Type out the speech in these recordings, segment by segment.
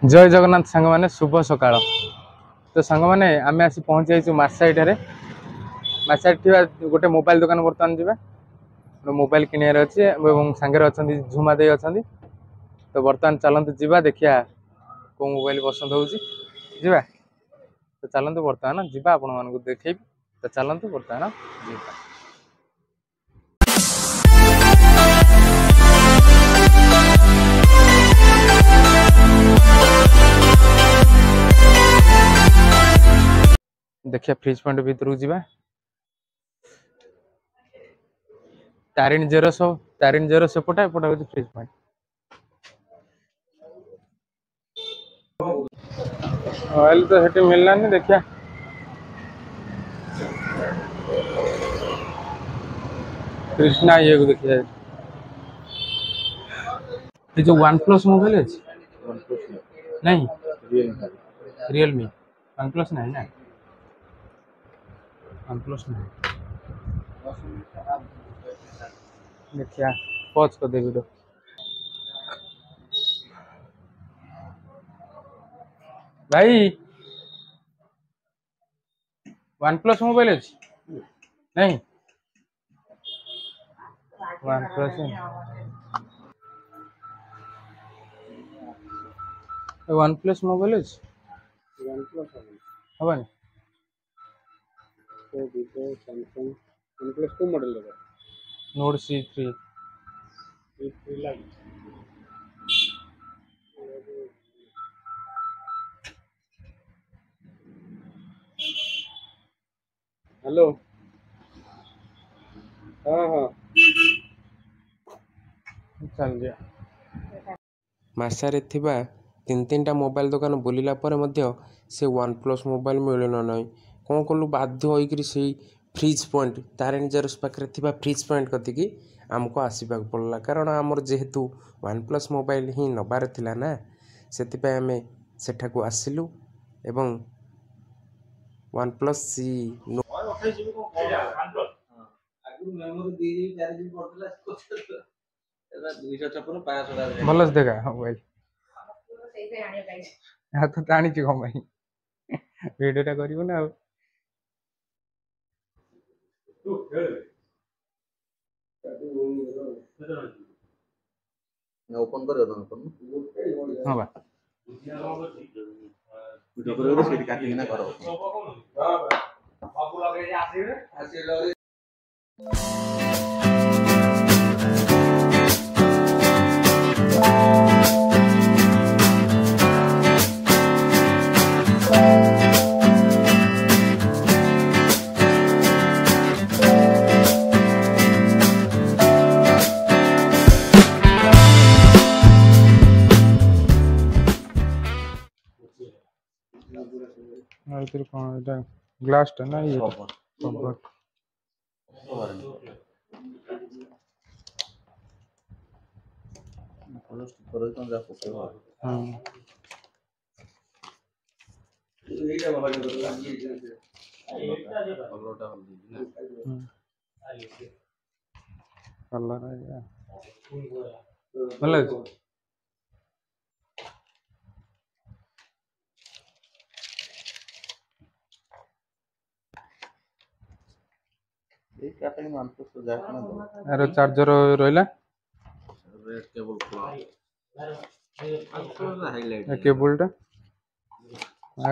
जय जगन्नाथ सांग मैंने शुभ सकाळ। तो सांग मैंने आम आसी पहुँची जाइए मार्साइट मार्साइट थी गोटे मोबाइल दुकान बर्तमान जावा मोबाइल किणार अच्छे सांगे अच्छा झुमा दे अच्छा। तो बर्तमान चलते जावा देखिया कौ मोबाइल पसंद होगा तो चलते बर्तमान जावा आपण देखेबी। तो चलते बर्तमान देखिए फ्रिज पॉइंट भीतर जावा तारिणी जेरो सेपटा एपटा हूँ फ्रिज पॉइंट। ऑयल तो हेटी मिललानी देखिया कृष्णा ये को देखिए ये जो वन प्लस मोबाइल अच्छे नहीं रियलमी वन प्लस नहीं ना वन प्लस नहीं देखिया पॉज कर दे वीडियो। भाई वन प्लस मोबाइल अच्छे नहीं one plus one plus mobile अच्छे हमारे सैमसंग OnePlus को मॉडल लगा नोट C3 हेलो हाँ हाँ चल गया। मासारे थिबा तीन टा मोबाइल दुकान बुलिला परे मध्य से वन प्लस मोबाइल मिलना ना कौन कलु बाध्य होकर से फ्रिज पॉइंट तारिणी जेरोस पाखे थिबा फ्रिज पॉइंट कतिकी आमको आसवाक पड़ला कारण आमर जेहेतु वन प्लस मोबाइल ही नबार थिला ना से आमे सेठाकू आसिलु एवं वन प्लस सी भलस देखा मोबाइल हाथ तो टाणी कम भाई वीडियोटा करियो ना ओपन करियो तो ओपन हां बा वीडियो करियो तो सेठी काटी ना करो हां बाबू लगे आसीबे आसीलो आइतिर कोन एटा ग्लास टा ना ये कवर फॉलो करो तो जा फोटो हां एटा बाबा जो लागी एटा जे फॉलोटा हो दी ना कलर है या मतलब ए काटे मान तो जा ना यार चार्जर रहला रेड केबल हाईलाइट केबल टा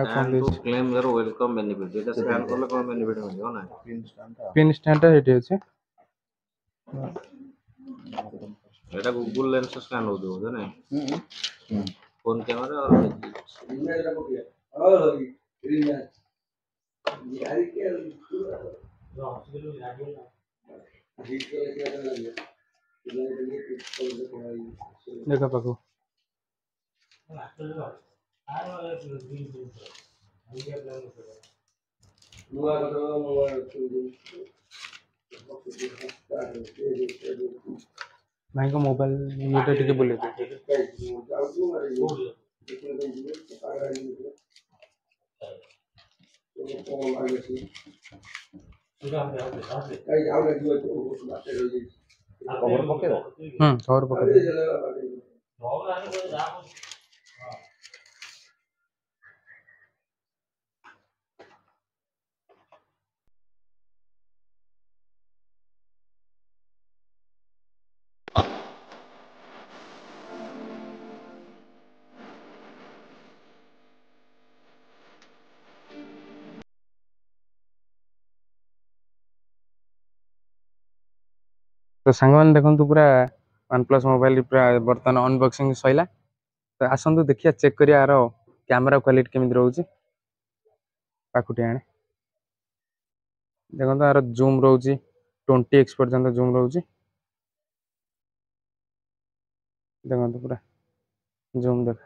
stand to claim your welcome benefit एटा स्कैन करले कोन बेनिफिट मिलियो ना पिन स्टैंड टा हेटी अछि एटा गूगल लेंस से स्कैन हो दो ना फोन कैमरा और इमेज रखो क्या और ग्रीन है ये हरी के देखा पाको भाई को मोबाइल ये टिके बोले कवर पके कवर पके तो सांगମାନେ देखंतु पूरा OnePlus मोबाइल पूरा बर्तमान अनबॉक्सिंग सइला तो आसंतु देखिया चेक करिया यार कैमरा क्वालिटी केमिति रहउची पाखुटी आणे देखंतु यार जूम रहउची 20x पर्यंत जूम रहउची देखंतु पूरा जूम देख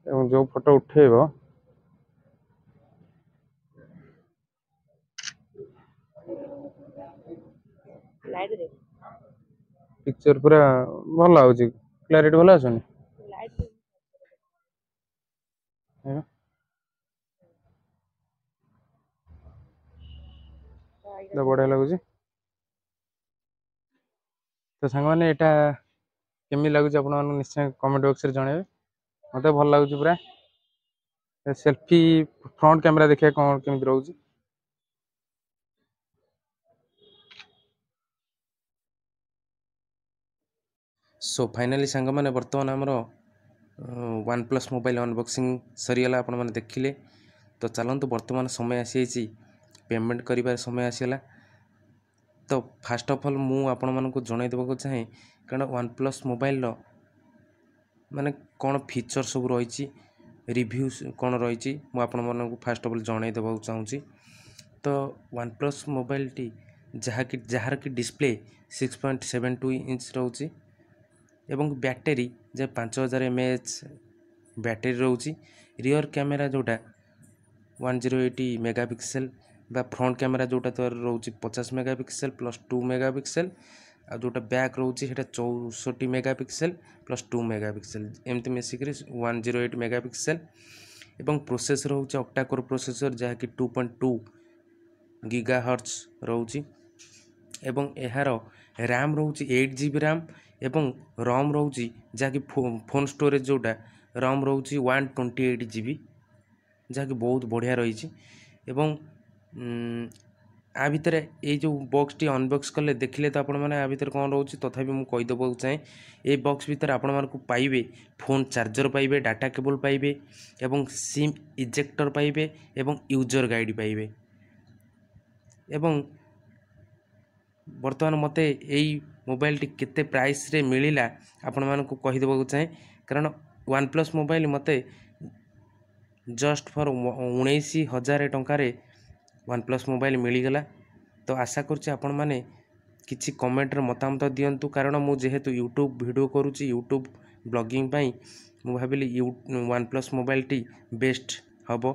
एवं जो फोटो उठेबो पिक्चर पूरा भल आउची क्लैरिटी भल आसुनी तो बढ़िया लगुची तो सांग मैंने एटा केमी लगुच आप निश्चय कमेंट बॉक्स रे जणेबे मते भल लगुच पूरा सेल्फी फ्रंट कैमरा देखिए कौन केमिति रहउची सो फाइनाली सांगମାନେ ବର୍ତ୍ତମାନ ଆମର ୱାନ୍ ପ୍ଲସ୍ ମୋବାଇଲ୍ ଅନବକ୍ସିଂ ସରିଗଲା ଆପଣମାନେ ଦେଖିଲେ ତ ଚାଲନ୍ତୁ ବର୍ତ୍ତମାନ ସମୟ ଆସିଯାଇଛି ପେମେଣ୍ଟ କରିବାର ସମୟ ଆସିଗଲା ତ ଫାଷ୍ଟ ଅଫ୍ ଅଲ୍ ମୁଁ ଆପଣମାନଙ୍କୁ ଜଣାଇ ଦେବାକୁ ଚାହେଁ କାରଣ ୱାନ୍ ପ୍ଲସ୍ ମୋବାଇଲ୍ର ମାନେ କ'ଣ ଫିଚର୍ ସବୁ ରହିଛି ରିଭ୍ୟୁ କ'ଣ ରହିଛି ମୁଁ ଆପଣମାନଙ୍କୁ ଫାଷ୍ଟ ଅଫ୍ ଅଲ୍ ଜଣାଇ ଦେବାକୁ ଚାହୁଁଛି ତ ୱାନ୍ ପ୍ଲସ୍ ମୋବାଇଲ୍ଟି ଯାହାର କି ଡିସପ୍ଲେ 6.72 ଇଞ୍ଚ ରହୁଛି ଏବଂ ବ୍ୟାଟେରୀ ଯେ 5000 mAh ବ୍ୟାଟେରୀ ରହୁଛି ରିୟର୍ କ୍ୟାମେରା ଯେଉଁଟା 1080 मेगापिक्सेल बा फ्रंट कैमरा जोटा तो रोचे 50 मेगापिक्सेल प्लस 2 मेगापिक्सेल आ जोटा बैक रोचे सेटा 64 मेगापिक्सेल प्लस 2 मेगापिक्सेल एमती मिसिक 108 मेगापिक्सेल एवं प्रोसेसर होचे ऑक्टा कोर प्रोसेसर जहाँकि 2.2 गीगाहर्ट्ज रोचे एवं यार रैम रोचे 8 GB रैम एवं रॉम रोचे जहाँकि फोन स्टोरेज जोटा रॉम रोचे 128 GB जहाँकि बहुत बढ़िया रही एवं आ भितर ये जो बॉक्स टी अनबॉक्स कले देखिले तो आपण मैंने आ भितर कौन रोचे तथापि मुझे कहीदेव चाहे ये बॉक्स भितर आपण मानक पाइबे फोन चार्जर पाइबे डाटा केबल पाइबे एवं सिम इजेक्टर पाइबे एवं यूजर गाइड पाइबे एवं बर्तमान मते यही मोबाइल टी केते प्राइस रे मिलिला आपण मानक कहीदेव चाहे कारण वन प्लस मोबाइल मते जस्ट फॉर 19,000 टंकार वन प्लस मोबाइल मिलगला तो आशा करुच्चे आपण मैंने किसी कमेंट मतामत दिंतु कारण मु जेहेतु यूट्यूब वीडियो करुच्ची यूट्यूब ब्लॉगिंग मु भाविली वन प्लस मोबाइल टी बेस्ट हम।